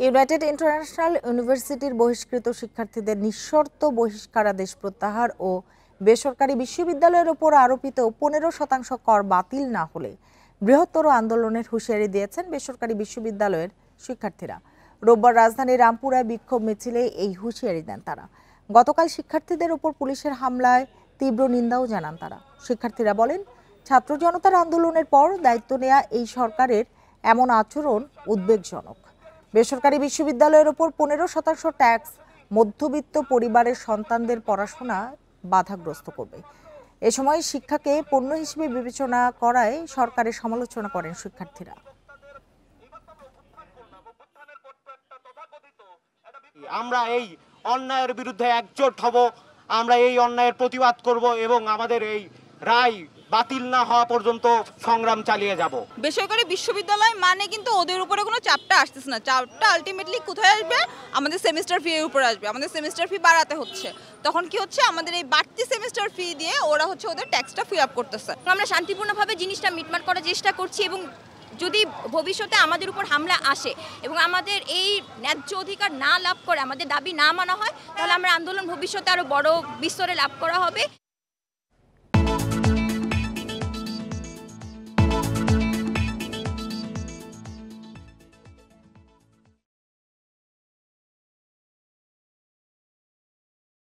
United international ইউনিভার্সিটির বহিষ্কৃত শিক্ষার্থীদের নিঃশর্ত বহিষ্কারাদেশ প্রত্যাহার ও বেসরকারি বিশ্ববিদ্যালয়ের ওপর আরোপিত 15% কর বাতিল না হলে বৃহত্তর আন্দোলনের হুঁশিয়ারি দিয়েছেন বেসরকারি বিশ্ববিদ্যালয়ের শিক্ষার্থীরা। রোববার রাজধানীর রামপুরায় বিক্ষোভ মিছিলে এই হুঁশিয়ারি দেন তারা। গতকাল শিক্ষার্থীদের ওপর পুলিশের হামলায় তীব্র নিন্দাও জানান তারা। শিক্ষার্থীরা বলেন, ছাত্র জনতার আন্দোলনের পর দায়িত্ব নেয়া এই সরকারের এমন আচরণ উদ্বেগজনক। বেসরকারি বিশ্ববিদ্যালয়ের ওপর 15% ট্যাক্স মধ্যবিত্ত পরিবারের সন্তানদের পড়াশোনা বাধাগ্রস্ত করবে। এ সময় শিক্ষাকে পণ্য হিসেবে বিবেচনা করায় সরকারের সমালোচনা করেন শিক্ষার্থীরা। আমরা এই অন্যায়ের বিরুদ্ধে একজোট হব, আমরা এই অন্যায়ের প্রতিবাদ করব এবং আমাদের এই রায় বাতিল না হওয়া পর্যন্ত সংগ্রাম চালিয়ে যাব। বেসরকারি বিশ্ববিদ্যালয় মানে কিন্তু ওদের উপরে কোনো চাপটা আসতেছে না। চাপটা আলটিমেটলি কোথায় আসবে? আমাদের সেমিস্টার ফি এর উপর আসবে। আমাদের সেমিস্টার ফি বাড়াতে হচ্ছে। তখন কি হচ্ছে? আমাদের এই বাড়তি সেমিস্টার ফি দিয়ে ওরা হচ্ছে ওদের ট্যাক্সটা ফ্রি আপ করতেছে। আমরা শান্তিপূর্ণভাবে জিনিসটা মিটমাট করার চেষ্টা করছি এবং যদি ভবিষ্যতে আমাদের উপর হামলা আসে এবং আমাদের এই ন্যায্য অধিকার না লাভ করে, আমাদের দাবি না মানা হয়, তাহলে আমরা আন্দোলন ভবিষ্যতে আরো বড় বিস্তরে লাভ করা হবে।